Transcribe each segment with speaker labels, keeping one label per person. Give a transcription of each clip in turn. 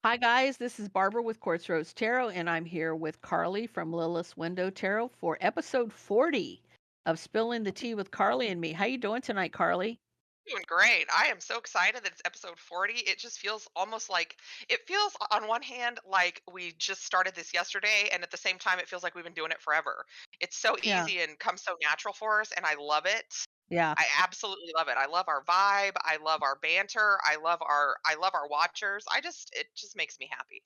Speaker 1: Hi guys, this is Barbara with Quartz Rose Tarot, and I'm here with Carly from Lilith's Window Tarot for episode 40 of Spilling the Tea with Carly and me. How you doing tonight, Carly?
Speaker 2: Doing great. I am so excited that it's episode 40. It just feels almost like it feels on one hand like we just started this yesterday, and at the same time it feels like we've been doing it forever. It's so
Speaker 1: Yeah,
Speaker 2: easy and comes so natural for us, and I love it.
Speaker 1: yeah,
Speaker 2: I absolutely love it. I love our vibe. I love our banter. I love our watchers. It just makes me happy.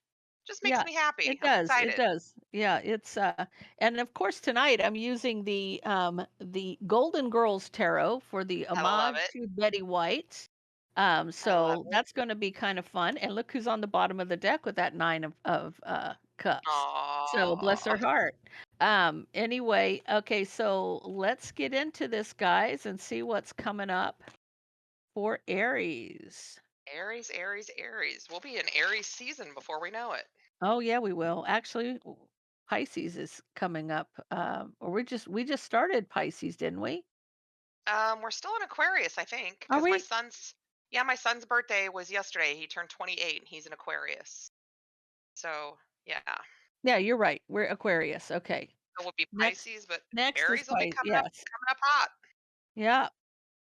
Speaker 2: Just makes
Speaker 1: yeah.
Speaker 2: me happy.
Speaker 1: It
Speaker 2: I'm
Speaker 1: does. It
Speaker 2: excited.
Speaker 1: does. Yeah, and of course tonight I'm using the Golden Girls Tarot for the
Speaker 2: I love
Speaker 1: homage
Speaker 2: it.
Speaker 1: to Betty White.
Speaker 2: I love
Speaker 1: So
Speaker 2: it.
Speaker 1: that's going to be kind of fun. And look who's on the bottom of the deck with that nine of cups. So bless her
Speaker 2: Aw.
Speaker 1: heart. Anyway, okay, so let's get into this, guys, and see what's coming up for Aries.
Speaker 2: Aries, Aries, Aries. We'll be in Aries season before we know it.
Speaker 1: Oh yeah, we will. Actually, Pisces is coming up. Or we just started Pisces, didn't we?
Speaker 2: We're still in Aquarius, I think,
Speaker 1: Are
Speaker 2: because my
Speaker 1: we?
Speaker 2: son's yeah, my son's birthday was yesterday. He turned 28 and he's an Aquarius. So, yeah.
Speaker 1: Yeah, you're right. We're Aquarius. Okay.
Speaker 2: So we'll be
Speaker 1: Next
Speaker 2: Pisces, but
Speaker 1: next is
Speaker 2: Aries will be
Speaker 1: Pisces. Yes.
Speaker 2: coming up hot.
Speaker 1: Yeah.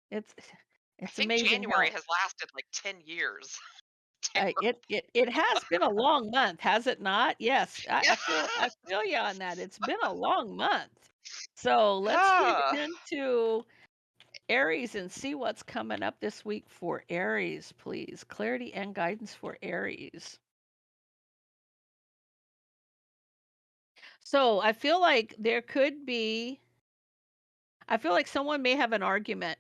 Speaker 1: It's
Speaker 2: I
Speaker 1: it's
Speaker 2: think
Speaker 1: amazing
Speaker 2: January
Speaker 1: how
Speaker 2: has lasted like 10 years. Terrible.
Speaker 1: it has been a long month, has it not? Yes,
Speaker 2: Yeah.
Speaker 1: I feel you on that. It's been a long month. So let's get
Speaker 2: Ah.
Speaker 1: into Aries and see what's coming up this week for Aries, please. Clarity and guidance for Aries. So I feel like someone may have an argument.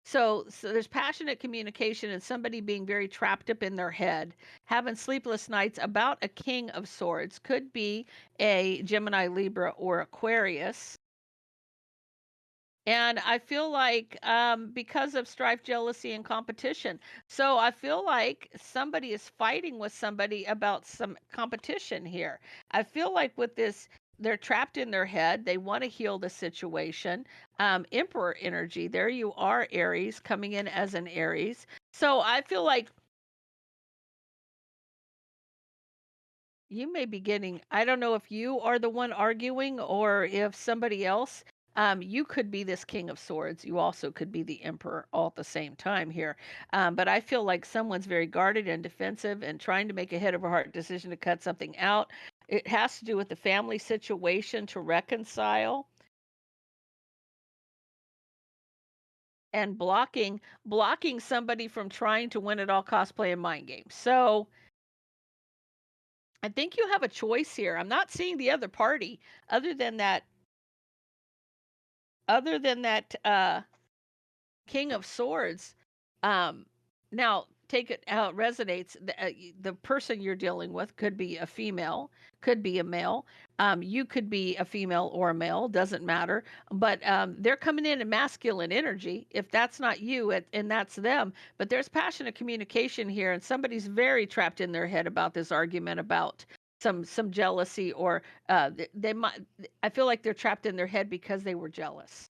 Speaker 1: So there's passionate communication and somebody being very trapped up in their head, having sleepless nights about a king of swords. Could be a Gemini, Libra, or Aquarius. And I feel like because of strife, jealousy, and competition. So I feel like somebody is fighting with somebody about some competition here. I feel like with this, they're trapped in their head. They want to heal the situation. Emperor energy. There you are, Aries, coming in as an Aries. So I feel like you may be getting, I don't know if you are the one arguing or if somebody else. You could be this King of Swords. You also could be the Emperor all at the same time here. But I feel like someone's very guarded and defensive and trying to make a head over heart decision to cut something out. It has to do with the family situation to reconcile and blocking somebody from trying to win at all costs playing mind games. So I think you have a choice here. I'm not seeing the other party other than that other than that King of Swords. um Now take it how it resonates. The person you're dealing with could be a female, could be a male. You could be a female or a male, doesn't matter. But they're coming in masculine energy. If that's not you, and that's them. But there's passionate communication here, and somebody's very trapped in their head about this argument about some jealousy, or they might. I feel like they're trapped in their head because they were jealous.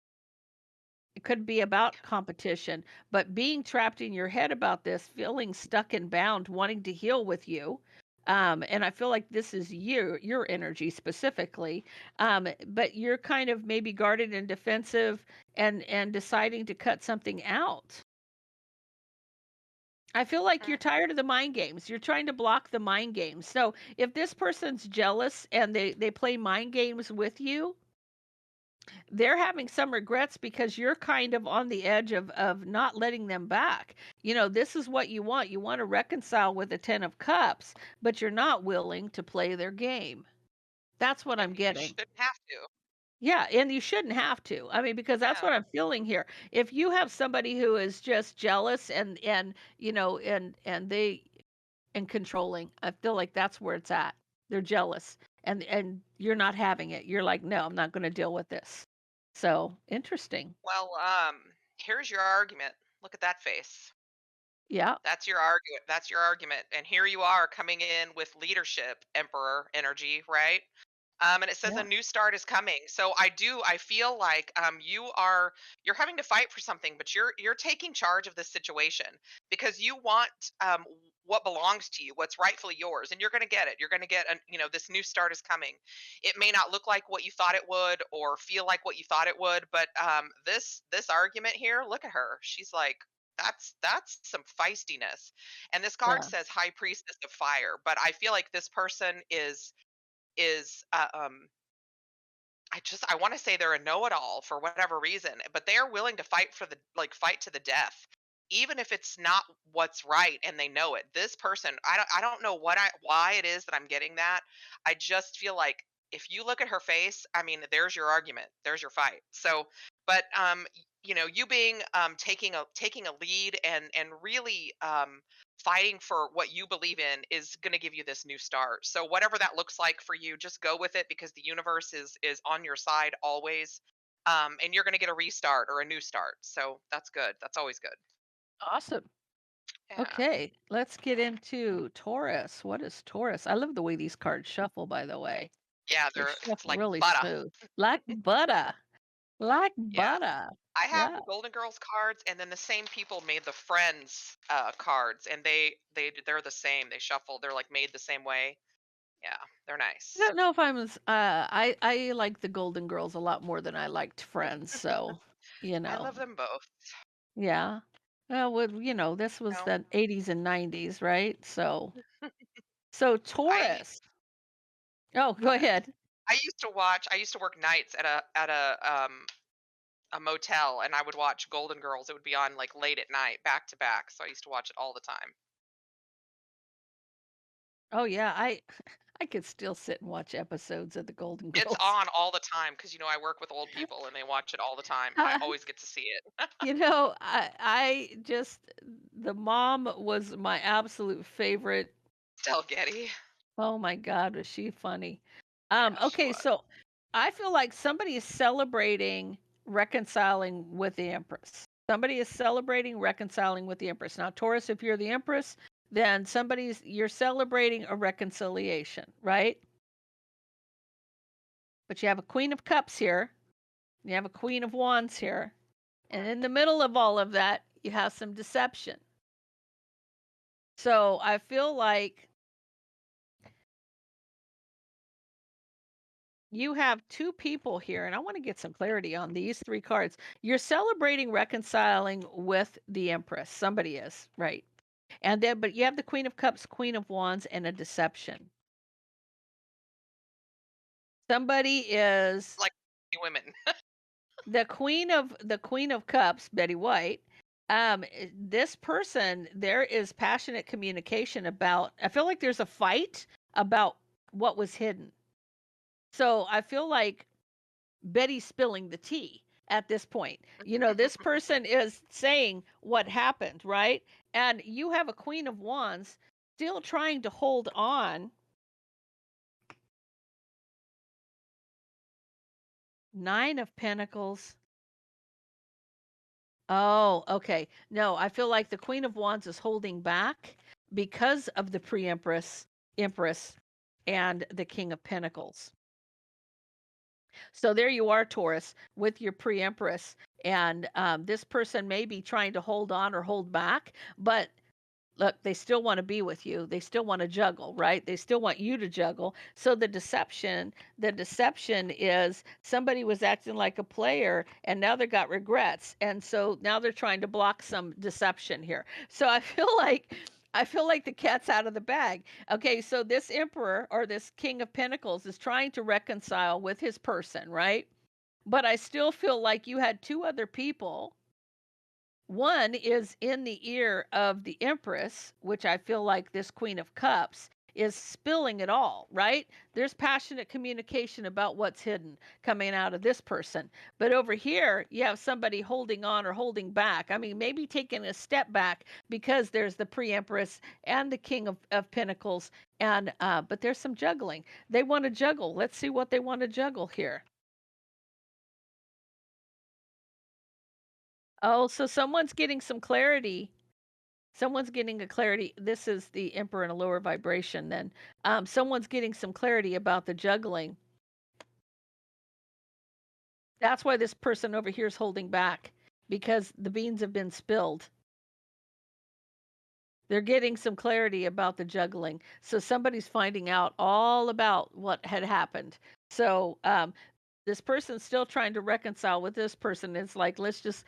Speaker 1: It could be about competition, but being trapped in your head about this, feeling stuck and bound, wanting to heal with you. And I feel like this is your energy specifically. But you're kind of maybe guarded and defensive, and deciding to cut something out. I feel like you're
Speaker 2: Mm.
Speaker 1: tired of the mind games. You're trying to block the mind games. So if this person's jealous and they play mind games with you, they're having some regrets because you're kind of on the edge of not letting them back. This is what you want. You want to reconcile with the 10 of cups, but you're not willing to play their game. That's what I'm
Speaker 2: And you
Speaker 1: getting.
Speaker 2: shouldn't have to.
Speaker 1: Yeah, and you shouldn't have to. I mean, because that's
Speaker 2: Yeah.
Speaker 1: what I'm feeling here. If you have somebody who is just jealous and controlling, I feel like that's where it's at. They're jealous, and you're not having it. You're like, "No, I'm not going to deal with this." So, interesting.
Speaker 2: Well, here's your argument. Look at that face.
Speaker 1: Yeah.
Speaker 2: That's your argument. That's your argument. And here you are coming in with leadership, emperor energy, right? And it says a
Speaker 1: Yeah.
Speaker 2: new start is coming. So I feel like you're having to fight for something, but you're taking charge of this situation because you want what belongs to you, what's rightfully yours, and you're going to get it. You're going to get this new start is coming. It may not look like what you thought it would or feel like what you thought it would, but this argument here, look at her. She's like, that's some feistiness. And this card
Speaker 1: Yeah.
Speaker 2: says high priestess of fire, but I feel like this person is I want to say they're a know-it-all for whatever reason, but they are willing to fight for the fight to the death, even if it's not what's right and they know it. This person, I don't know why it is that I'm getting that. I just feel like if you look at her face, I mean, there's your argument, there's your fight. So, but you being taking a lead and really fighting for what you believe in is going to give you this new start. So whatever that looks like for you, just go with it because the universe is on your side always. And you're going to get a restart or a new start. So that's good. That's always good.
Speaker 1: Awesome.
Speaker 2: Yeah.
Speaker 1: Okay, let's get into Taurus. What is Taurus? I love the way these cards shuffle, by the way.
Speaker 2: Yeah,
Speaker 1: They
Speaker 2: it's
Speaker 1: shuffle
Speaker 2: like
Speaker 1: really
Speaker 2: butter.
Speaker 1: smooth. Like butter. Like
Speaker 2: Yeah.
Speaker 1: butter.
Speaker 2: I have
Speaker 1: Yeah.
Speaker 2: the Golden Girls cards, and then the same people made the Friends cards, and they're the same. They shuffle. They're like made the same way. Yeah, they're
Speaker 1: I
Speaker 2: nice.
Speaker 1: don't know if I'm as I like the Golden Girls a lot more than I liked Friends, so, you
Speaker 2: I
Speaker 1: know.
Speaker 2: love them both.
Speaker 1: Yeah. This was
Speaker 2: No,
Speaker 1: the 80s and 90s, right? So
Speaker 2: I
Speaker 1: Taurus. Oh,
Speaker 2: go
Speaker 1: go
Speaker 2: ahead.
Speaker 1: ahead.
Speaker 2: I used to work nights at a motel, and I would watch Golden Girls. It would be on like late at night, back to back. So I used to watch it all the time.
Speaker 1: Oh yeah, I could still sit and watch episodes of the Golden
Speaker 2: It's
Speaker 1: Girls.
Speaker 2: on all the time because I work with old people and they watch it all the time. I always get to see it.
Speaker 1: I just the mom was my absolute favorite.
Speaker 2: Del Getty.
Speaker 1: Oh my God, was she funny?
Speaker 2: Yeah, she
Speaker 1: Okay,
Speaker 2: was.
Speaker 1: so I feel like somebody is celebrating reconciling with the Empress. Somebody is celebrating reconciling with the Empress. Now, Taurus, if you're the Empress, then you're celebrating a reconciliation, right? But you have a Queen of Cups here, you have a Queen of Wands here, and in the middle of all of that, you have some deception. So I feel like you have two people here, and I want to get some clarity on these three cards. You're celebrating reconciling with the Empress. Somebody is, right? And then, but you have the Queen of Cups, Queen of Wands, and a deception. Somebody is
Speaker 2: Like women.
Speaker 1: the Queen of Cups, Betty White. This person, there is passionate communication about. I feel like there's a fight about what was hidden. So I feel like Betty's spilling the tea at this point. This person is saying what happened, right? And you have a Queen of Wands still trying to hold on. Nine of Pentacles. Oh, okay. No, I feel like the Queen of Wands is holding back because of the Empress, and the King of Pentacles. So there you are, Taurus, with your pre-empress, and this person may be trying to hold on or hold back, but look, they still want to be with you. They still want to juggle, right? They still want you to juggle. So the deception is somebody was acting like a player, and now they got regrets, and so now they're trying to block some deception here. So I feel like the cat's out of the bag. Okay, so this emperor or this king of pentacles is trying to reconcile with his person, right? But I still feel like you had two other people. One is in the ear of the empress, which I feel like this Queen of Cups is spilling it all, right? There's passionate communication about what's hidden coming out of this person. But over here, you have somebody holding on or holding back. I mean, maybe taking a step back because there's the pre-empress and the king of pentacles. And but there's some juggling. They want to juggle. Let's see what they want to juggle here. Oh, so someone's getting some clarity. Someone's getting a clarity. This is the emperor in a lower vibration then. Someone's getting some clarity about the juggling. That's why this person over here is holding back, because the beans have been spilled. They're getting some clarity about the juggling. So somebody's finding out all about what had happened. So this person's still trying to reconcile with this person. It's like, let's just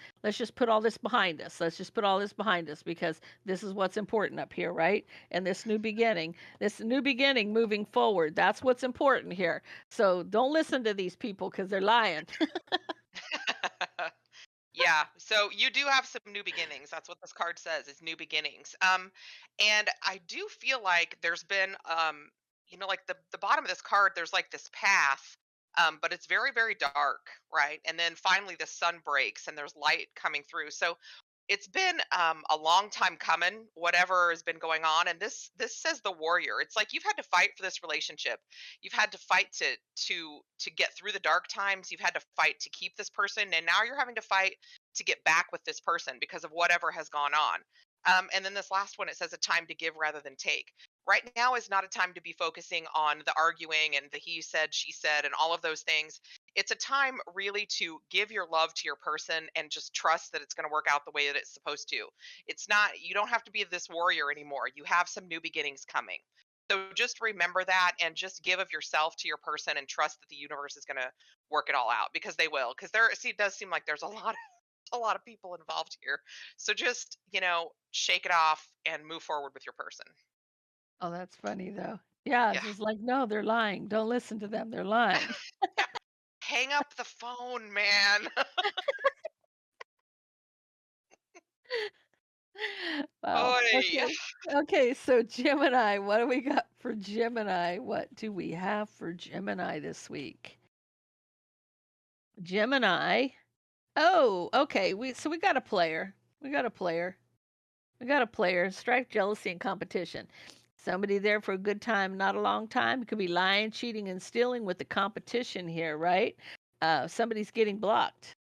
Speaker 1: put all this behind us. Let's just put all this behind us, because this is what's important up here, right? And this new beginning moving forward, that's what's important here. So don't listen to these people, because they're lying.
Speaker 2: Yeah, so you do have some new beginnings. That's what this card says, is new beginnings. And I do feel like there's been like the bottom of this card, there's like this path, but it's very, very dark, right? And then finally the sun breaks and there's light coming through. So it's been a long time coming, whatever has been going on. And this says the warrior. It's like you've had to fight for this relationship. You've had to fight to get through the dark times. You've had to fight to keep this person, and now you're having to fight to get back with this person because of whatever has gone on. And then this last one, it says a time to give rather than take. Right now is not a time to be focusing on the arguing and the he said, she said, and all of those things. It's a time really to give your love to your person and just trust that it's going to work out the way that it's supposed to. It's not, you don't have to be this warrior anymore. You have some new beginnings coming. So just remember that and just give of yourself to your person and trust that the universe is going to work it all out, because they will. Because it does seem like there's a lot of people involved here. So just, shake it off and move forward with your person.
Speaker 1: Oh, that's funny though. Yeah,
Speaker 2: Yeah.
Speaker 1: it's just like, no, they're lying. Don't listen to them. They're lying.
Speaker 2: Yeah. Hang up the phone, man.
Speaker 1: Wow.
Speaker 2: Oy.
Speaker 1: Okay. Okay, so Gemini, what do we got for Gemini? What do we have for Gemini this week? Gemini. Oh, okay. We got a player. We got a player. We got a player. Strife, jealousy, and competition. Somebody there for a good time, not a long time. It could be lying, cheating, and stealing with the competition here, right? Somebody's getting blocked,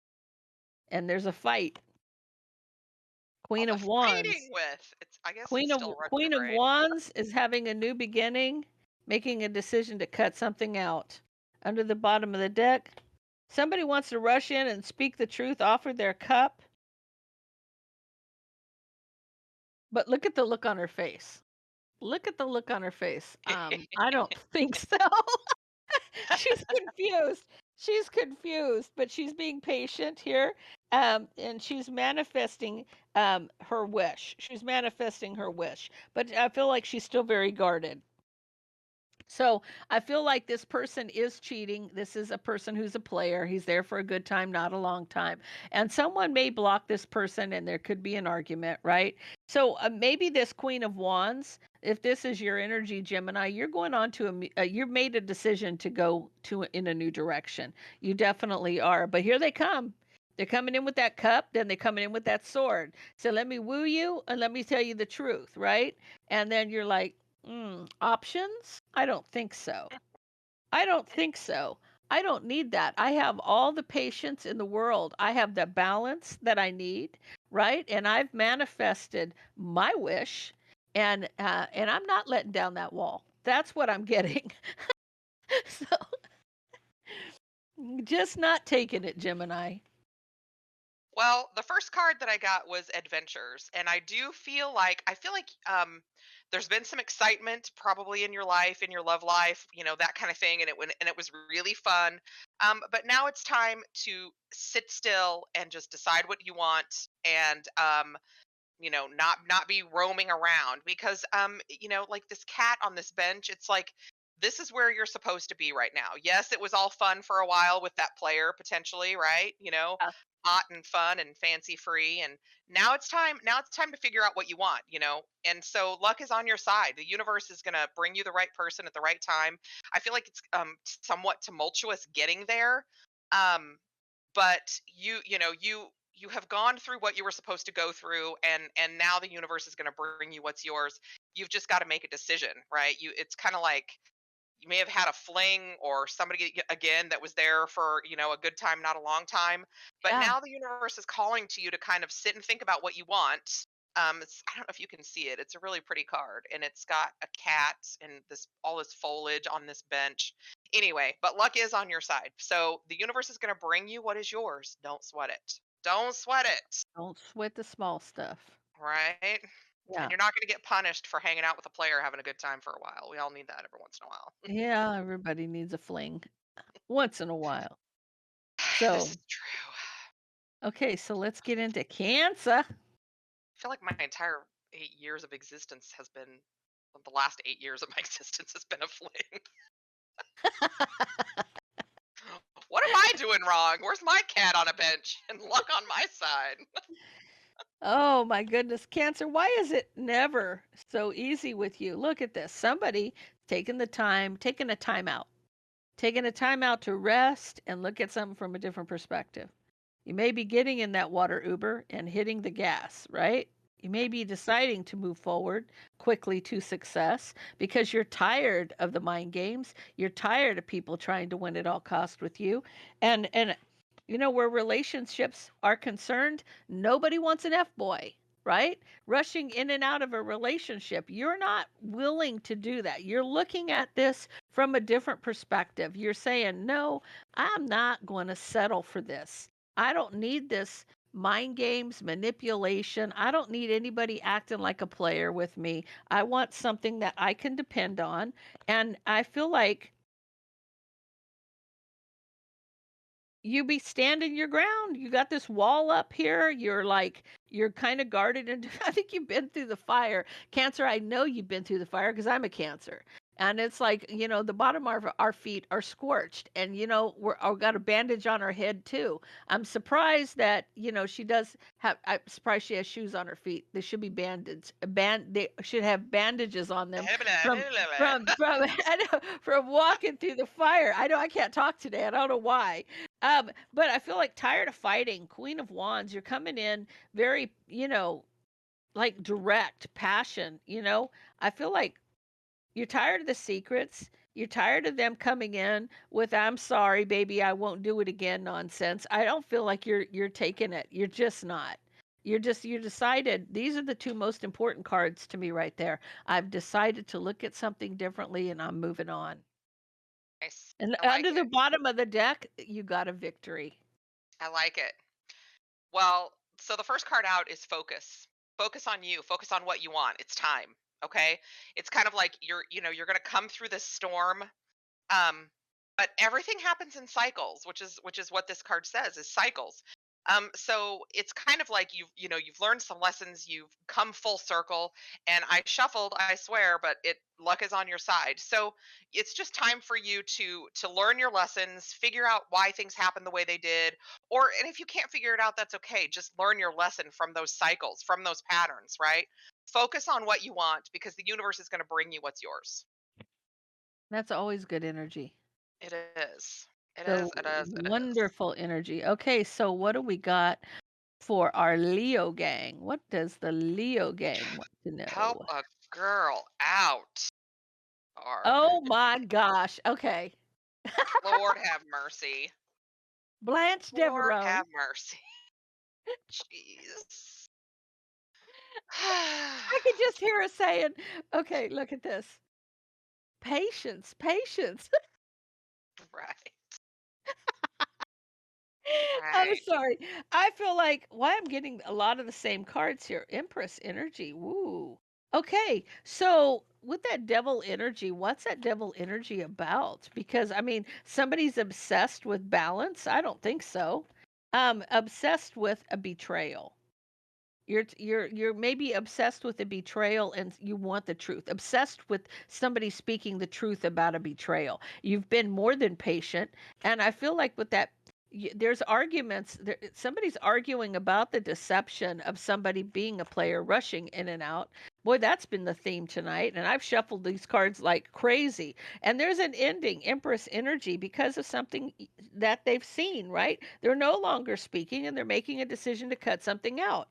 Speaker 1: and there's a fight.
Speaker 2: Oh,
Speaker 1: Queen
Speaker 2: the
Speaker 1: of Wands.
Speaker 2: fighting with. I guess it's still
Speaker 1: Queen of
Speaker 2: retrograde.
Speaker 1: Wands is having a new beginning, making a decision to cut something out. Under the bottom of the deck, somebody wants to rush in and speak the truth, offer their cup, but look at the look on her face. Look at the look on her face. I don't think so. She's confused. She's confused, but she's being patient here. And she's manifesting her wish. She's manifesting her wish. But I feel like she's still very guarded. So I feel like this person is cheating. This is a person who's a player. He's there for a good time, not a long time. And someone may block this person, and there could be an argument, right? So maybe this Queen of Wands, if this is your energy, Gemini, you're going on to you've made a decision to go in a new direction. You definitely are. But here they come. They're coming in with that cup, then they're coming in with that sword. So let me woo you and let me tell you the truth, right? And then you're like, options? I don't think so. I don't think so. I don't need that. I have all the patience in the world. I have the balance that I need, right? And I've manifested my wish, and I'm not letting down that wall. That's what I'm getting. So just not taking it, Gemini.
Speaker 2: Well, the first card that I got was adventures, and I feel like there's been some excitement probably in your life, in your love life, that kind of thing, and it was really fun. But now it's time to sit still and just decide what you want, and not be roaming around, because like this cat on this bench, it's like this is where you're supposed to be right now. Yes, it was all fun for a while with that player potentially, right?
Speaker 1: Yeah.
Speaker 2: Hot and fun and fancy free, and now it's time to figure out what you want, and so luck is on your side. The universe is going to bring you the right person at the right time. I feel like it's somewhat tumultuous getting there, um but you have gone through what you were supposed to go through, and now the universe is going to bring you what's yours. You've just got to make a decision, right? It's kind of like you may have had a fling or somebody again that was there for a good time, not a long time, but
Speaker 1: Yeah.
Speaker 2: now the universe is calling to you to kind of sit and think about what you want, I don't know if you can see it. It's a really pretty card, and it's got a cat and all this foliage on this bench. Anyway, but luck is on your side. So the universe is going to bring you what is yours. Don't sweat it. Don't sweat it.
Speaker 1: Don't sweat the small stuff.
Speaker 2: Right?
Speaker 1: Yeah.
Speaker 2: And you're not going to get punished for hanging out with a player having a good time for a while. We all need that every once in a while.
Speaker 1: Yeah, everybody needs a fling once in a while.
Speaker 2: This
Speaker 1: So,
Speaker 2: is true.
Speaker 1: okay, so let's get into Cancer.
Speaker 2: I feel like my entire 8 years of existence has been, well, the last 8 years of my existence has been a fling. What am I doing wrong? Where's my cat on a bench and luck on my side?
Speaker 1: Oh my goodness, Cancer, why is it never so easy with you? Look at this. Somebody taking a time out, taking a time out to rest and look at something from a different perspective. You may be getting in that water Uber and hitting the gas, right? You may be deciding to move forward quickly to success because you're tired of the mind games. You're tired of people trying to win at all cost with you. And you know where relationships are concerned, nobody wants an F-boy, right? Rushing in and out of a relationship. You're not willing to do that. You're looking at this from a different perspective. You're saying, "No, I'm not going to settle for this. I don't need this mind games, manipulation. I don't need anybody acting like a player with me. I want something that I can depend on." And I feel like you be standing your ground. You got this wall up here. You're kind of guarded. And I think you've been through the fire. Cancer, I know you've been through the fire because I'm a Cancer. And it's like, the bottom of our feet are scorched. And, we've got a bandage on our head too. I'm surprised that, she does have, I'm surprised she has shoes on her feet. They should be bandaged. They should have bandages on them from I know, from walking through the fire. I know I can't talk today. I don't know why. But I feel like tired of fighting. Queen of Wands, you're coming in very, like direct passion. I feel like you're tired of the secrets. You're tired of them coming in with "I'm sorry, baby, I won't do it again" nonsense. I don't feel like you're taking it. You're just not. You decided these are the two most important cards to me right there. I've decided to look at something differently and I'm moving on.
Speaker 2: Nice.
Speaker 1: And
Speaker 2: I like
Speaker 1: under the
Speaker 2: it.
Speaker 1: bottom of the deck, you got a victory.
Speaker 2: I like it. Well, so the first card out is focus. Focus on you. Focus on what you want. It's time. Okay. It's kind of like you're going to come through this storm. Um, but everything happens in cycles, which is what this card says is cycles. So it's kind of like you've learned some lessons, you've come full circle, and I shuffled, I swear, but luck is on your side. So it's just time for you to learn your lessons, figure out why things happen the way they did, and if you can't figure it out, that's okay. Just learn your lesson from those cycles, from those patterns, right? Focus on what you want because the universe is going to bring you what's yours.
Speaker 1: That's always good energy.
Speaker 2: It is. It is.
Speaker 1: So
Speaker 2: It is. It is.
Speaker 1: wonderful energy. Okay, so what do we got for our Leo gang? What does the Leo gang want to
Speaker 2: Help
Speaker 1: know?
Speaker 2: a girl out. Hard.
Speaker 1: Oh my gosh. Okay.
Speaker 2: Lord have mercy.
Speaker 1: Blanche
Speaker 2: Lord
Speaker 1: Devereaux.
Speaker 2: have mercy. Jeez.
Speaker 1: I could just hear her saying, okay, look at this. Patience, patience.
Speaker 2: Right.
Speaker 1: I'm
Speaker 2: Right.
Speaker 1: sorry. I feel like why I'm getting a lot of the same cards here. Empress energy. Woo. Okay. So with that devil energy, what's that devil energy about? Because I mean, somebody's obsessed with balance. I don't think so. Obsessed with a betrayal. You're maybe obsessed with a betrayal and you want the truth. Obsessed with somebody speaking the truth about a betrayal. You've been more than patient, and I feel like with that there's arguments there, somebody's arguing about the deception of somebody being a player rushing in and out. Boy, that's been the theme tonight, and I've shuffled these cards like crazy. And there's an ending, Empress energy, because of something that they've seen, right? They're no longer speaking and they're making a decision to cut something out.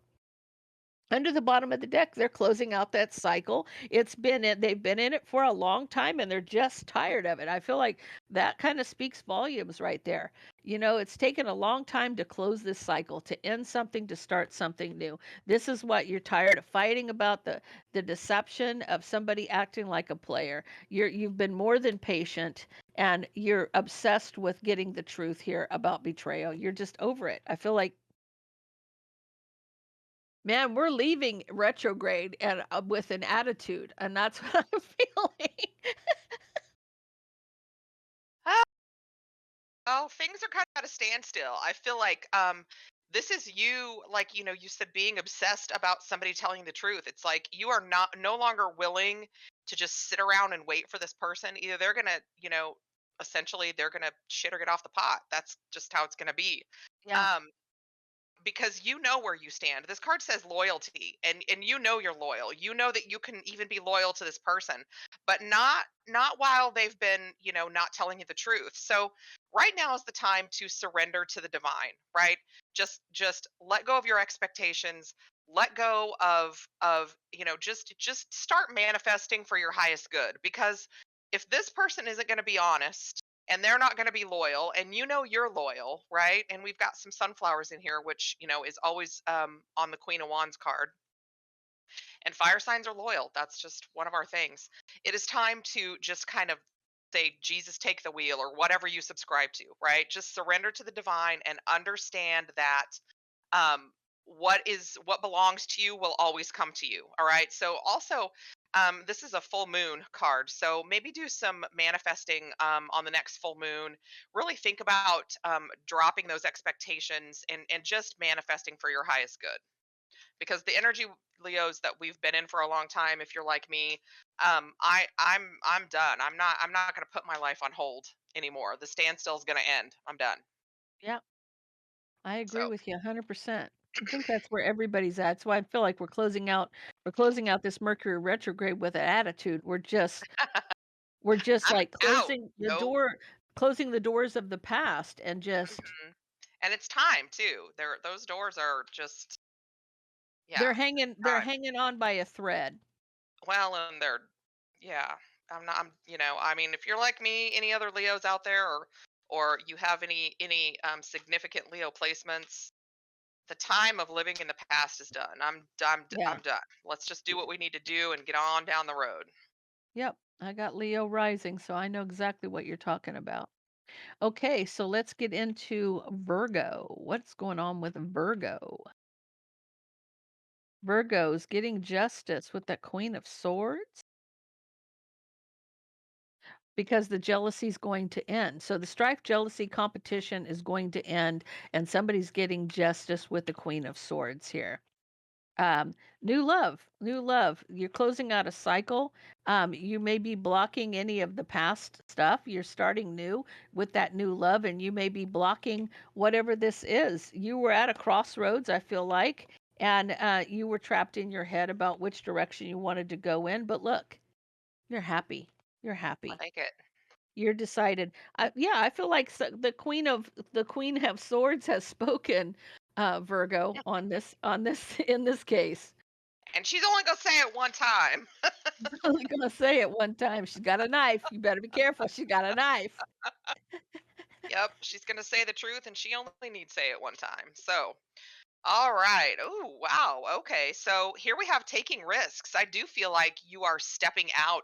Speaker 1: Under the bottom of the deck, they're closing out that cycle. They've been in it for a long time and they're just tired of it. I feel like that kind of speaks volumes right there. You know, it's taken a long time to close this cycle, to end something, to start something new. This is what you're tired of fighting about, the deception of somebody acting like a player. You've been more than patient, and you're obsessed with getting the truth here about betrayal. You're just over it. I feel like, man, we're leaving retrograde and with an attitude, and that's what I'm feeling.
Speaker 2: Oh, things are kind of at a standstill. I feel like this is you, like, you said, being obsessed about somebody telling the truth. It's like you are not no longer willing to just sit around and wait for this person. Either they're gonna, essentially they're gonna shit or get off the pot. That's just how it's gonna be.
Speaker 1: Yeah.
Speaker 2: Um, because you know where you stand. This card says loyalty, and you know you're loyal. You know that you can even be loyal to this person, but not while they've been, not telling you the truth. So right now is the time to surrender to the divine, right? Just let go of your expectations, let go of, just start manifesting for your highest good, because if this person isn't going to be honest, and they're not going to be loyal, and you're loyal, right? And we've got some sunflowers in here, which is always on the Queen of Wands card. And fire signs are loyal. That's just one of our things. It is time to just kind of say, Jesus, take the wheel, or whatever you subscribe to, right? Just surrender to the divine and understand that um, what belongs to you will always come to you. All right. So also, this is a full moon card, so maybe do some manifesting on the next full moon. Really think about dropping those expectations and just manifesting for your highest good, because the energy, Leos, that we've been in for a long time, if you're like me, I'm done. I'm not going to put my life on hold anymore. The standstill is going to end. I'm done.
Speaker 1: Yeah. I agree
Speaker 2: So
Speaker 1: with you 100%. I think that's where everybody's at. That's why I feel like we're closing out this Mercury retrograde with an attitude. We're just
Speaker 2: I'm
Speaker 1: like
Speaker 2: out.
Speaker 1: closing the doors of the past, and just
Speaker 2: Mhm. And it's time too. Those doors are just, yeah,
Speaker 1: they're
Speaker 2: time.
Speaker 1: hanging on by a thread.
Speaker 2: Well, and yeah. I'm not. I mean, if you're like me, any other Leos out there, or you have any significant Leo placements, the time of living in the past is done.
Speaker 1: Yeah.
Speaker 2: I'm done. Let's just do what we need to do and get on down the road.
Speaker 1: Yep. I got Leo rising, so I know exactly what you're talking about. Okay, so let's get into Virgo. What's going on with Virgo? Virgo's getting justice with that Queen of Swords, because the jealousy is going to end. So the strife, jealousy, competition is going to end, and somebody's getting justice with the Queen of Swords here. Um, New love, new love. You're closing out a cycle. You may be blocking any of the past stuff. You're starting new with that new love, and you may be blocking whatever this is. You were at a crossroads, I feel like, and you were trapped in your head about which direction you wanted to go in. But look, you're happy. You're
Speaker 2: I
Speaker 1: happy.
Speaker 2: like it.
Speaker 1: You're decided. Yeah, I feel like the Queen of Swords has spoken, Virgo, on this in this case.
Speaker 2: And she's only gonna say it one time.
Speaker 1: She's only gonna say it one time. She's got a knife. You better be careful. She's got a knife.
Speaker 2: Yep, she's gonna say the truth, and she only needs to say it one time. So all right. Oh, wow. Okay. So here we have taking risks. I do feel like you are stepping out.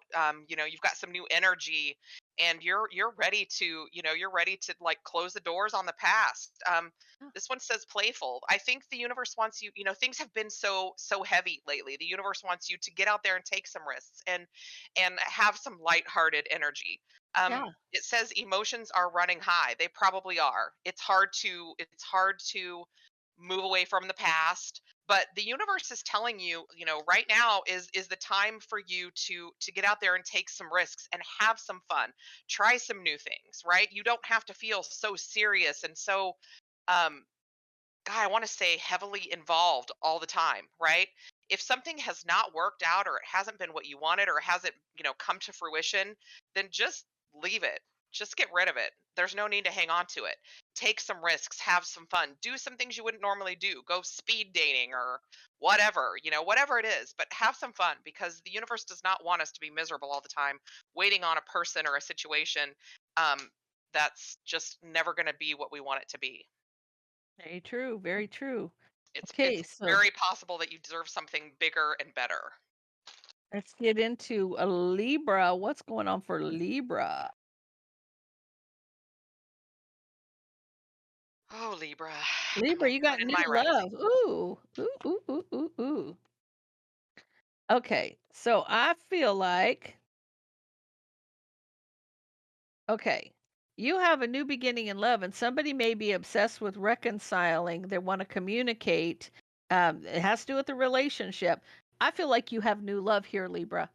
Speaker 2: You've got some new energy, and you're ready to, you're ready to, like, close the doors on the past.
Speaker 1: Oh,
Speaker 2: This one says playful. I think the universe wants you, things have been so heavy lately. The universe wants you to get out there and take some risks, and have some lighthearted energy.
Speaker 1: yeah,
Speaker 2: It says emotions are running high. They probably are. It's hard to move away from the past, but the universe is telling you, right now is the time for you to get out there and take some risks and have some fun, try some new things, right? You don't have to feel so serious and so um God, I want to say heavily involved all the time, right? If something has not worked out, or it hasn't been what you wanted, or hasn't, come to fruition, then just leave it. Just get rid of it. There's no need to hang on to it. Take some risks, have some fun, do some things you wouldn't normally do. Go speed dating or whatever, whatever it is, but have some fun, because the universe does not want us to be miserable all the time, waiting on a person or a situation. Um, that's just never going to be what we want it to be.
Speaker 1: Very true. Very true.
Speaker 2: It's
Speaker 1: Okay, so
Speaker 2: very possible that you deserve something bigger and better.
Speaker 1: let's get into a Libra. What's going on for Libra?
Speaker 2: Oh, Libra. Come
Speaker 1: Libra,
Speaker 2: on,
Speaker 1: you
Speaker 2: coming
Speaker 1: got
Speaker 2: into
Speaker 1: new
Speaker 2: my rising.
Speaker 1: love. Ooh, ooh, ooh, ooh, ooh, ooh. Okay, so I feel like, okay, you have a new beginning in love, and somebody may be obsessed with reconciling. They want to communicate. It has to do with the relationship. I feel like you have new love here, Libra,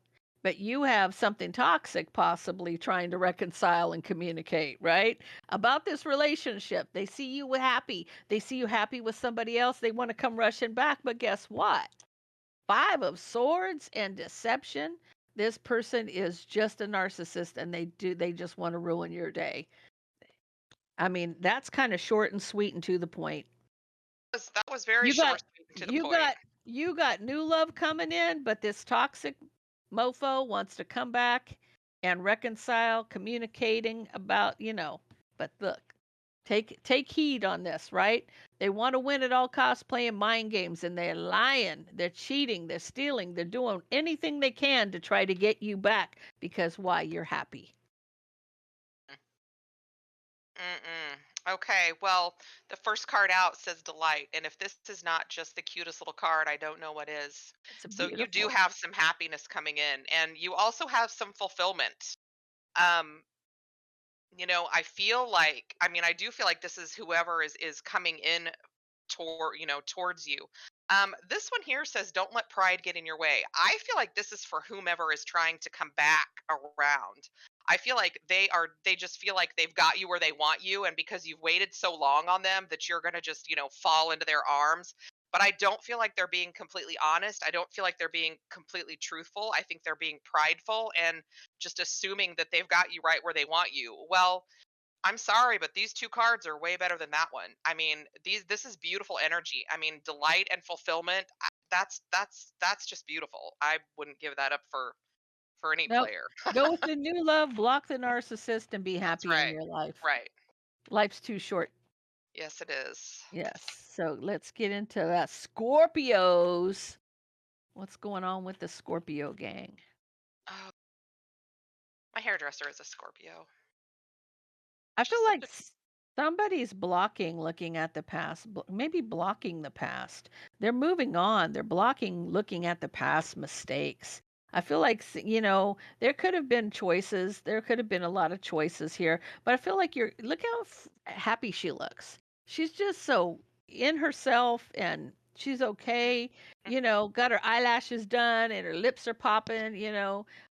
Speaker 1: but you have something toxic possibly trying to reconcile and communicate, right? About this relationship. They see you happy. They see you happy with somebody else. They want to come rushing back, but guess what? Five of Swords and deception. This person is just a narcissist and they just want to ruin your day. I mean, that's kind of short and sweet and to the point.
Speaker 2: That was very
Speaker 1: You got
Speaker 2: short, sweet, and to the
Speaker 1: you
Speaker 2: point.
Speaker 1: got you got new love coming in, but this toxic mofo wants to come back and reconcile, communicating about, but look, take heed on this, right? They want to win at all costs playing mind games and they're lying, they're cheating, they're stealing, they're doing anything they can to try to get you back because why? You're happy.
Speaker 2: Mm-mm. Okay, well, the first card out says delight, and if this is not just the cutest little card, I don't know what is.
Speaker 1: It's a
Speaker 2: So you do
Speaker 1: beautiful.
Speaker 2: have some happiness coming in, and you also have some fulfillment. Um, I feel like, I mean, I do feel like this is whoever is coming in towards you. This one here says don't let pride get in your way. I feel like this is for whomever is trying to come back around. I feel like they just feel like they've got you where they want you, and because you've waited so long on them that you're going to just fall into their arms. But I don't feel like they're being completely honest. I don't feel like they're being completely truthful. I think they're being prideful and just assuming that they've got you right where they want you. Well, I'm sorry, but these 2 cards are way better than that one. I mean, this is beautiful energy. I mean, delight and fulfillment, that's just beautiful. I wouldn't give that up for any
Speaker 1: Nope.
Speaker 2: player.
Speaker 1: Go with the new love, block the narcissist, and be
Speaker 2: That's
Speaker 1: happy in
Speaker 2: right.
Speaker 1: your life.
Speaker 2: Right.
Speaker 1: Life's too short.
Speaker 2: Yes, it is.
Speaker 1: Yes. So let's get into that. Scorpios. What's going on with the Scorpio gang?
Speaker 2: Oh, my hairdresser is a Scorpio.
Speaker 1: I
Speaker 2: She's
Speaker 1: feel
Speaker 2: such
Speaker 1: like
Speaker 2: a
Speaker 1: somebody's blocking looking at the past, maybe blocking the past. They're moving on. They're blocking looking at the past mistakes. I feel like, there could have been choices. There could have been a lot of choices here, but I feel like look how happy she looks. She's just so in herself and she's okay. Got her eyelashes done and her lips are popping, hair's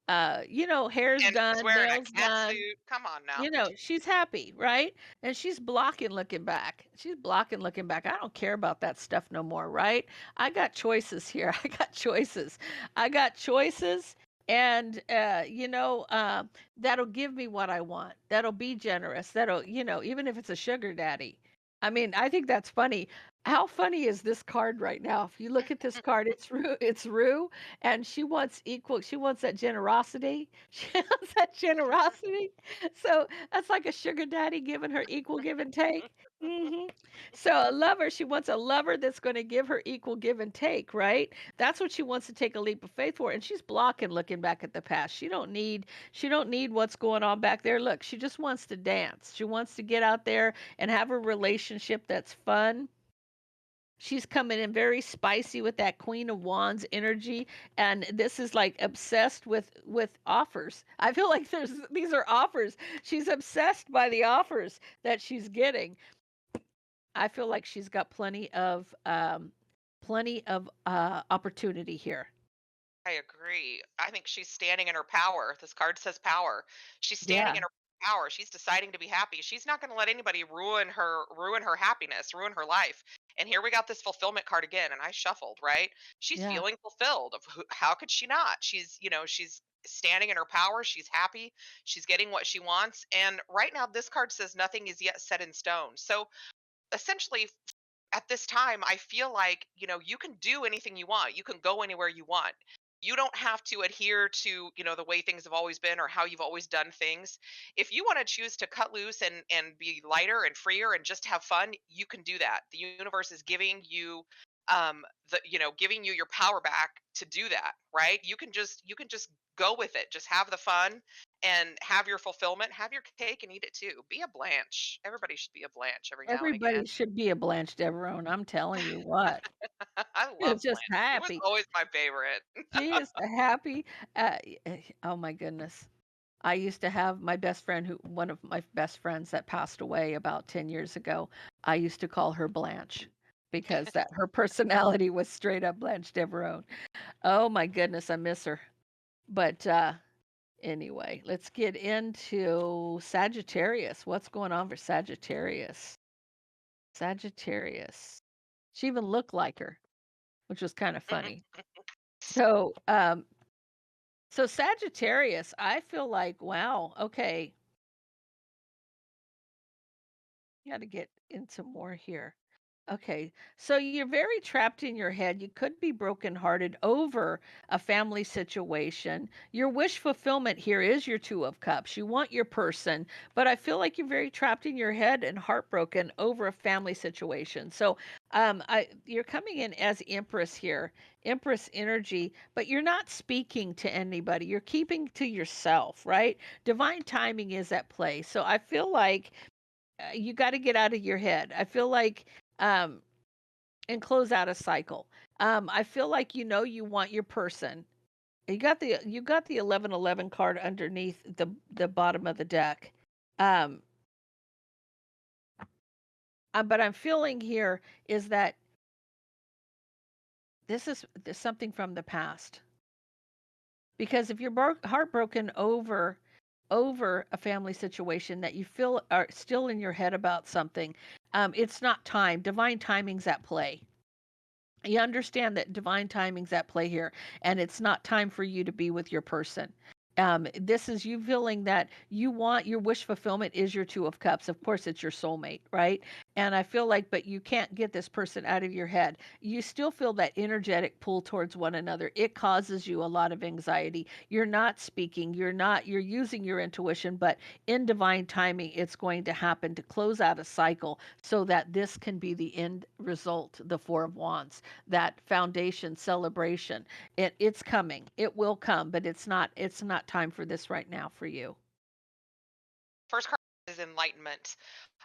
Speaker 2: and she's
Speaker 1: done,
Speaker 2: wearing a
Speaker 1: nails
Speaker 2: cat
Speaker 1: done.
Speaker 2: suit. Come on now.
Speaker 1: She's happy, right? And she's blocking looking back. She's blocking looking back. I don't care about that stuff no more, right? I got choices here. I got choices. I got choices. And, that'll give me what I want. That'll be generous. That'll, even if it's a sugar daddy. I mean, I think that's funny. How funny is this card right now? If you look at this card, it's Rue, and she wants equal, she wants that generosity. She wants that generosity. So that's like a sugar daddy giving her equal give and take. So a lover, she wants a lover that's going to give her equal give and take, right? That's what she wants to take a leap of faith for, and she's blocking looking back at the past. She don't need what's going on back there. Look, she just wants to dance. She wants to get out there and have a relationship that's fun. She's coming in very spicy with that Queen of Wands energy, and this is like obsessed with offers. I feel like these are offers. She's obsessed by the offers that she's getting. I feel like she's got plenty of opportunity here.
Speaker 2: I agree. I think she's standing in her power. This card says power. She's standing
Speaker 1: Yeah,
Speaker 2: in her power. She's deciding to be happy. She's not going to let anybody ruin her happiness, ruin her life. And here we got this fulfillment card again, and I shuffled, right? She's
Speaker 1: yeah.
Speaker 2: feeling fulfilled. How could she not? She's standing in her power. She's happy. She's getting what she wants. And right now this card says nothing is yet set in stone. So essentially at this time I feel like, you can do anything you want. You can go anywhere you want. You don't have to adhere to, the way things have always been or how you've always done things. If you want to choose to cut loose and be lighter and freer and just have fun, you can do that. The universe is giving you giving you your power back to do that, right? You can just go with it. Just have the fun and have your fulfillment, have your cake and eat it too. Be a Blanche. Everybody should be a Blanche every now and again.
Speaker 1: Everybody should be a Blanche Devereaux, I'm telling you what.
Speaker 2: I love
Speaker 1: It's just
Speaker 2: Blanche. She was
Speaker 1: happy.
Speaker 2: always my favorite.
Speaker 1: She is happy. Oh my goodness. I used to have my best friend, who one of my best friends that passed away about 10 years ago. I used to call her Blanche because that her personality was straight up Blanche Devereaux. Oh my goodness, I miss her. But anyway, let's get into Sagittarius. What's going on for Sagittarius? Sagittarius. She even looked like her, which was kind of funny. So, so Sagittarius, I feel like, wow, okay, got to get into more here. Okay, so you're very trapped in your head. You could be brokenhearted over a family situation. Your wish fulfillment here is your Two of Cups. You want your person, but I feel like you're very trapped in your head and heartbroken over a family situation. So, you're coming in as Empress here, Empress energy, but you're not speaking to anybody. You're keeping to yourself, right? Divine timing is at play. So I feel like you got to get out of your head. I feel like um and close out a cycle. I feel like you want your person. You got the 1111 card underneath the bottom of the deck. Um but I'm feeling here is that this something from the past. Because if you're heartbroken over a family situation that you feel are still in your head about something, it's not time. Divine timing's at play. You understand that divine timing's at play here, and it's not time for you to be with your person. This is you feeling that you want your wish fulfillment is your Two of Cups. Of course, it's your soulmate, right? And I feel like, but you can't get this person out of your head. You still feel that energetic pull towards one another. It causes you a lot of anxiety. You're not speaking, you're using your intuition, but in divine timing, it's going to happen to close out a cycle so that this can be the end result, the Four of Wands, that foundation celebration. It's coming. It will come, but it's not time for this right now for you.
Speaker 2: First card is enlightenment.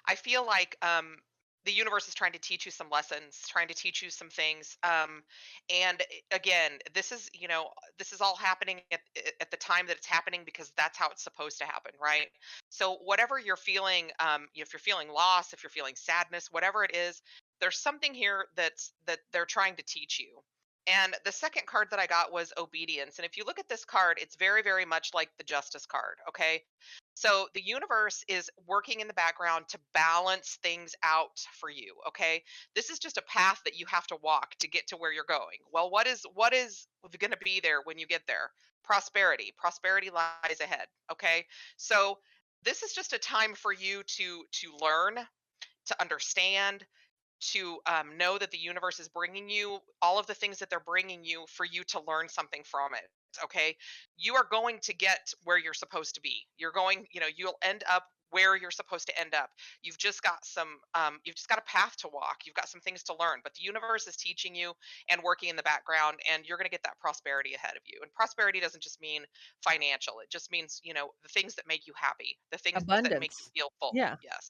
Speaker 2: I feel like the universe is trying to teach you some lessons, trying to teach you some things. And again, this is all happening at the time that it's happening because that's how it's supposed to happen, right? So whatever you're feeling, if you're feeling loss, if you're feeling sadness, whatever it is, there's something here that they're trying to teach you. And the second card that I got was obedience. And if you look at this card, it's very, very much like the justice card. Okay. So the universe is working in the background to balance things out for you, okay? This is just a path that you have to walk to get to where you're going. Well, what is going to be there when you get there? Prosperity. Prosperity lies ahead, okay? So this is just a time for you to learn, to understand, to know that the universe is bringing you all of the things that they're bringing you for you to learn something from it. Okay. You are going to get where you're supposed to be. You'll end up where you're supposed to end up. You've just got a path to walk. You've got some things to learn, but the universe is teaching you and working in the background, and you're going to get that prosperity ahead of you. And prosperity doesn't just mean financial, it just means, the things that make you happy, the things that make you
Speaker 1: Abundance.
Speaker 2: feel full.
Speaker 1: Yeah,
Speaker 2: Yes,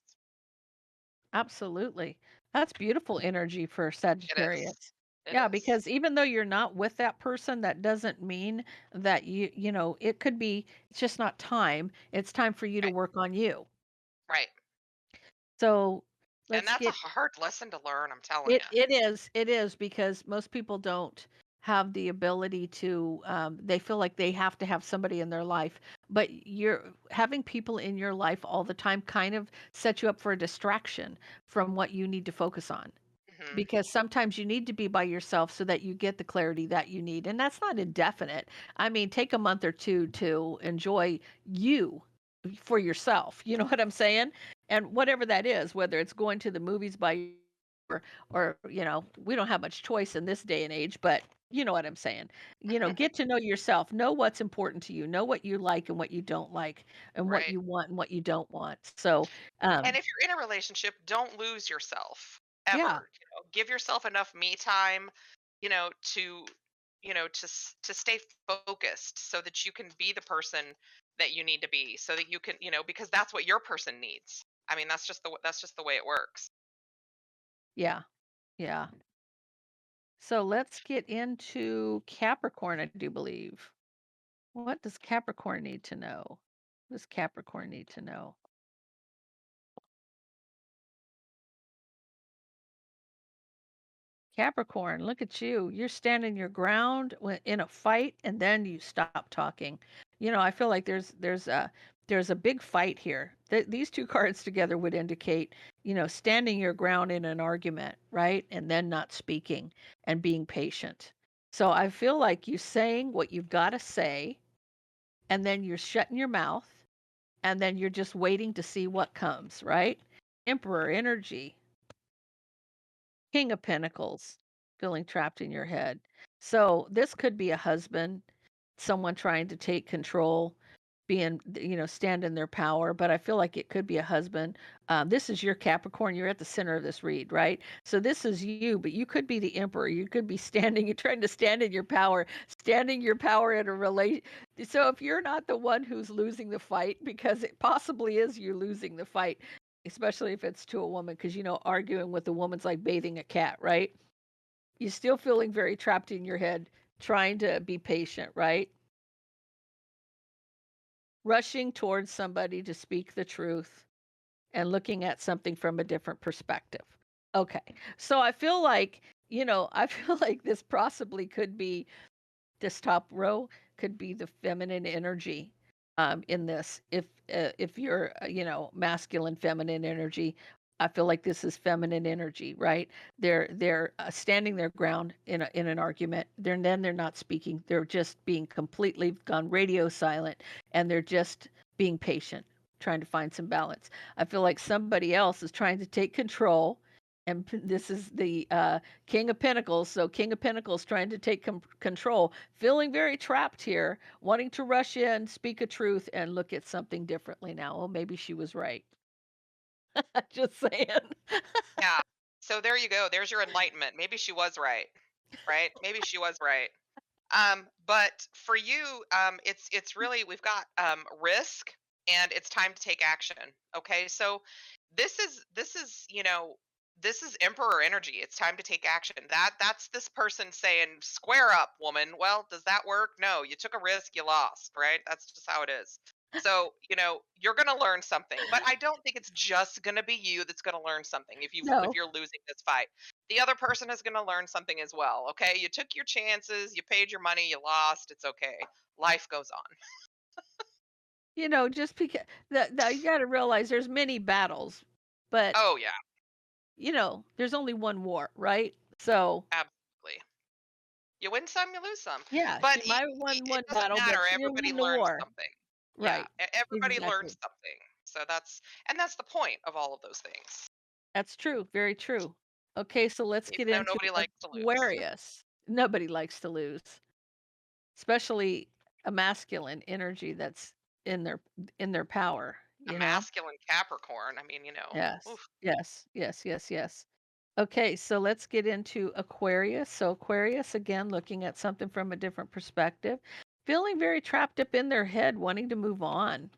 Speaker 1: absolutely. That's beautiful energy for
Speaker 2: it is.
Speaker 1: Sagittarius.
Speaker 2: It
Speaker 1: Yeah,
Speaker 2: is.
Speaker 1: because even though you're not with that person, that doesn't mean that it could be it's just not time. It's time for you to
Speaker 2: Right.
Speaker 1: work on you.
Speaker 2: Right.
Speaker 1: So
Speaker 2: And
Speaker 1: let's
Speaker 2: that's a
Speaker 1: get
Speaker 2: hard lesson to learn, I'm telling
Speaker 1: it
Speaker 2: you.
Speaker 1: it is because most people don't have the ability to they feel like they have to have somebody in their life, but you're having people in your life all the time kind of set you up for a distraction from what you need to focus on,
Speaker 2: Mhm.
Speaker 1: because sometimes you need to be by yourself so that you get the clarity that you need, and that's not indefinite. I mean, take a month or two to enjoy you for yourself, you know what I'm saying? And whatever that is, whether it's going to the movies by or we don't have much choice in this day and age, but You know what I'm saying. Get to know yourself, know what's important to you, know what you like and what you don't like, and what
Speaker 2: Right.
Speaker 1: you want and what you don't want. So,
Speaker 2: And if you're in a relationship, don't lose yourself
Speaker 1: yeah,
Speaker 2: ever. Give yourself enough me time, to to stay focused so that you can be the person that you need to be, so that you can, because that's what your person needs. I mean, that's just the way it works.
Speaker 1: yeah, yeah. So let's get into Capricorn, I do believe. What does Capricorn need to know? What does Capricorn need to know? Capricorn, look at you. You're standing your ground in a fight and then you stop talking. I feel like there's a big fight here. These two cards together would indicate, standing your ground in an argument, right? And then not speaking and being patient. So I feel like you saying what you've got to say and then you're shutting your mouth and then you're just waiting to see what comes, right? Emperor energy. King of Pentacles, feeling trapped in your head. So this could be a husband, someone trying to take control, being, stand in their power. But I feel like it could be a husband. This is your Capricorn. You're at the center of this read, right? So this is you, but you could be the emperor. You could be standing, you're trying to stand in your power, standing your power in a relation. So if you're not the one who's losing the fight, because it possibly is you losing the fight, especially if it's to a woman, because arguing with a woman's like bathing a cat, right? You're still feeling very trapped in your head, trying to be patient, right? Rushing towards somebody to speak the truth and looking at something from a different perspective. Okay. So I feel like, I feel like this possibly could be, this top row could be the feminine energy in this. If you're, masculine, feminine energy, I feel like this is feminine energy, right? They're standing their ground in an argument. They're not speaking. They're just being completely gone radio silent, and they're just being patient, trying to find some balance. I feel like somebody else is trying to take control, and this is the King of Pentacles. So King of Pentacles trying to take control, feeling very trapped here, wanting to rush in, speak a truth, and look at something differently now. Oh, maybe she was right. Just saying.
Speaker 2: Yeah. So there you go. There's your enlightenment. Maybe she was right. Right? Maybe she was right. But for you, it's really, we've got risk, and it's time to take action. Okay, so this is emperor energy. It's time to take action. That's this person saying, "Square up, woman." Well, does that work? No, you took a risk, you lost. Right? That's just how it is. So you're gonna learn something, but I don't think it's just gonna be you that's gonna learn something if
Speaker 1: No,
Speaker 2: you're losing this fight. The other person is going to learn something as well. Okay, you took your chances, you paid your money, you lost, it's okay, life goes on.
Speaker 1: just because you got to realize there's many battles, but
Speaker 2: Oh yeah,
Speaker 1: there's only one war, right? So
Speaker 2: absolutely. You win some, you lose some,
Speaker 1: yeah,
Speaker 2: but
Speaker 1: she might have won
Speaker 2: it
Speaker 1: one
Speaker 2: doesn't
Speaker 1: battle, but
Speaker 2: matter,
Speaker 1: she didn't
Speaker 2: everybody
Speaker 1: win the
Speaker 2: learns
Speaker 1: war.
Speaker 2: something. Yeah,
Speaker 1: Right.
Speaker 2: everybody learns
Speaker 1: Exactly.
Speaker 2: something. So that's the point of all of those things,
Speaker 1: That's true. Very true. Okay, so let's
Speaker 2: even
Speaker 1: get
Speaker 2: though
Speaker 1: into
Speaker 2: nobody likes to lose.
Speaker 1: Aquarius. Nobody likes to lose, especially a masculine energy that's in their in their power,
Speaker 2: A
Speaker 1: you know?
Speaker 2: masculine Capricorn, I mean,
Speaker 1: Yes.
Speaker 2: oof.
Speaker 1: Yes. Yes, yes, yes. Okay, so let's get into Aquarius. So Aquarius again looking at something from a different perspective, feeling very trapped up in their head, wanting to move on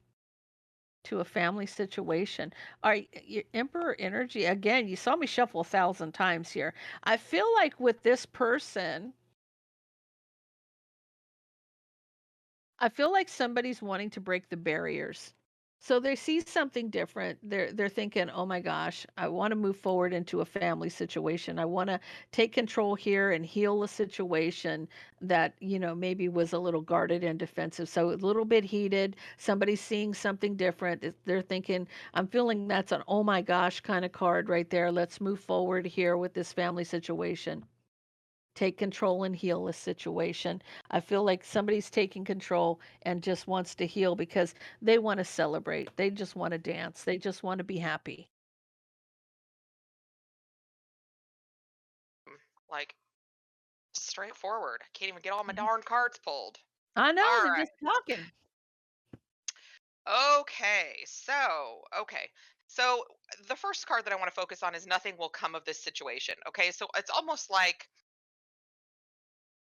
Speaker 1: to a family situation. All right, your Emperor energy again. You saw me shuffle 1,000 times here. I feel like with this person, I feel like somebody's wanting to break the barriers. So they see something different. They're thinking, "Oh my gosh, I want to move forward into a family situation. I want to take control here and heal a situation that, maybe was a little guarded and defensive. So a little bit heated. Somebody's seeing something different. They're thinking, I'm feeling that's an oh my gosh kind of card right there. Let's move forward here with this family situation. Take control and heal a situation. I feel like somebody's taking control and just wants to heal because they want to celebrate. They just want to dance. They just want to be happy.
Speaker 2: Like Straightforward. I can't even get all my
Speaker 1: Mhm.
Speaker 2: darn cards pulled.
Speaker 1: I know,
Speaker 2: All
Speaker 1: they're
Speaker 2: right.
Speaker 1: just talking.
Speaker 2: Okay. So the first card that I want to focus on is nothing will come of this situation. Okay. So it's almost like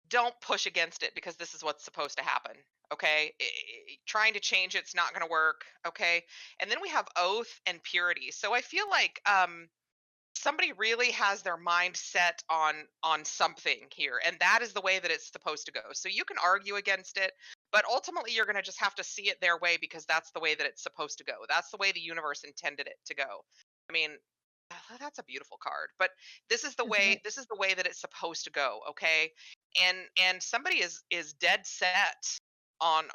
Speaker 2: don't push against it because this is what's supposed to happen. Okay. Trying to change it's not going to work. Okay. And then we have oath and purity. So I feel like somebody really has their mind set on something here, and that is the way that it's supposed to go. So you can argue against it, but ultimately you're going to just have to see it their way because that's the way that it's supposed to go. That's the way the universe intended it to go. I mean, that's a beautiful card, but
Speaker 1: Isn't it?
Speaker 2: this is the way that it's supposed to go. Okay. And somebody is dead set on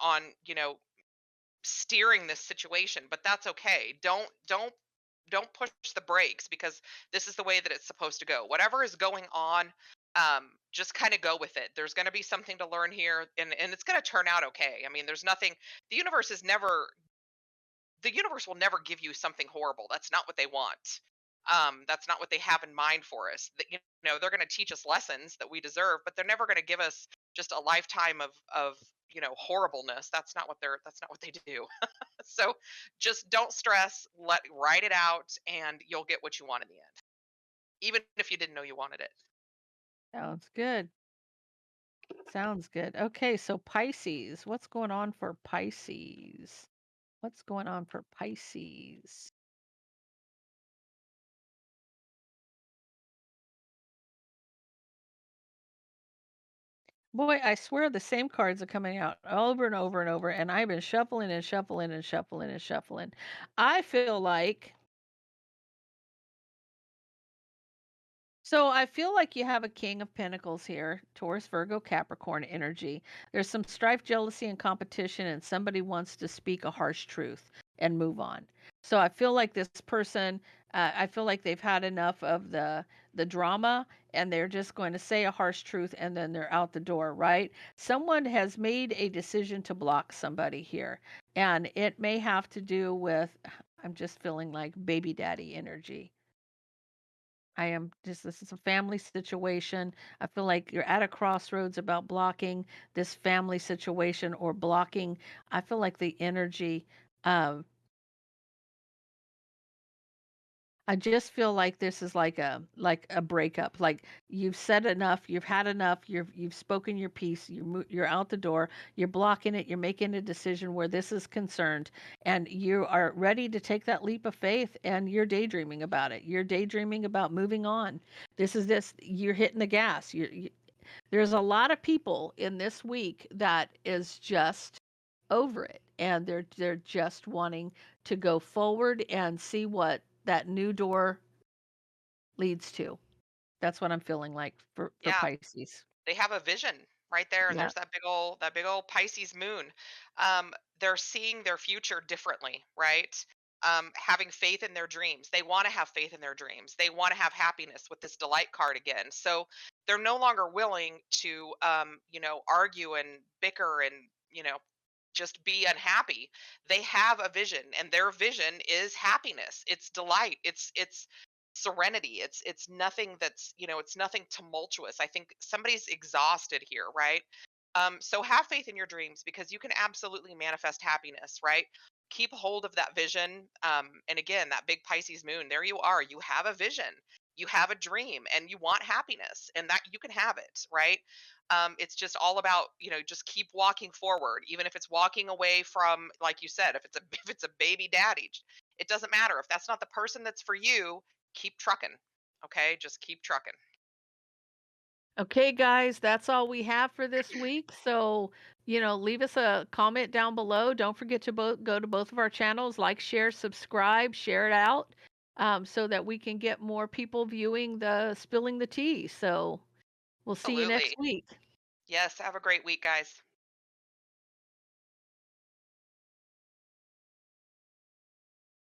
Speaker 2: steering this situation, but that's okay. Don't push the brakes because this is the way that it's supposed to go. Whatever is going on, just kind of go with it. There's going to be something to learn here, and it's going to turn out okay. I mean, there's nothing. The universe is never. The universe will never give you something horrible. That's not what they want. That's not what they have in mind for us. That they're going to teach us lessons that we deserve, but they're never going to give us just a lifetime of horribleness. That's not what they do. So just don't stress, write it out, and you'll get what you want in the end, even if you didn't know you wanted it.
Speaker 1: Sounds good. Sounds good. Okay, so Pisces. What's going on for Pisces? What's going on for Pisces? Boy, I swear the same cards are coming out over and over and over, and I've been shuffling and shuffling and shuffling and shuffling. I feel like I feel like you have a King of Pentacles here, Taurus, Virgo, Capricorn energy. There's some strife, jealousy, and competition, and somebody wants to speak a harsh truth and move on. So I feel like this person, I feel like they've had enough of the drama, and they're just going to say a harsh truth, and then they're out the door. Right? Someone has made a decision to block somebody here, and it may have to do with. I'm just feeling like baby daddy energy. I am just this is a family situation. I feel like you're at a crossroads about blocking this family situation or blocking. I feel like the energy um I just feel like this is like a breakup. Like you've said enough, you've had enough, you've spoken your piece, you're out the door, you're blocking it, you're making a decision where this is concerned, and you are ready to take that leap of faith, and you're daydreaming about it. You're daydreaming about moving on. This you're hitting the gas. There's a lot of people in this week that is just over it, and they're just wanting to go forward and see what that new door leads to. That's what I'm feeling like for
Speaker 2: Yeah,
Speaker 1: Pisces.
Speaker 2: they have a vision right there, and
Speaker 1: Yeah.
Speaker 2: there's that big old Pisces moon. They're seeing their future differently, right? Having faith in their dreams. They want to have faith in their dreams. They want to have happiness with this delight card again. So they're no longer willing to argue and bicker and just be unhappy. They have a vision, and their vision is happiness. It's delight. It's serenity. It's nothing it's nothing tumultuous. I think somebody's exhausted here, right? So have faith in your dreams because you can absolutely manifest happiness, right? Keep hold of that vision. And again, that big Pisces moon, there you are. You have a vision, you have a dream, and you want happiness, and that you can have it, right? It's just all about, just keep walking forward, even if it's walking away from, like you said, if it's a if it's a baby daddy, it doesn't matter. If that's not the person that's for you, keep trucking. Okay, just keep trucking.
Speaker 1: Okay, guys, that's all we have for this week. So, leave us a comment down below. Don't forget to go to both of our channels, like, share, subscribe, share it out, so that we can get more people viewing the spilling the tea. So we'll see you next
Speaker 2: Absolutely.
Speaker 1: week.
Speaker 2: Yes, have a great week, guys.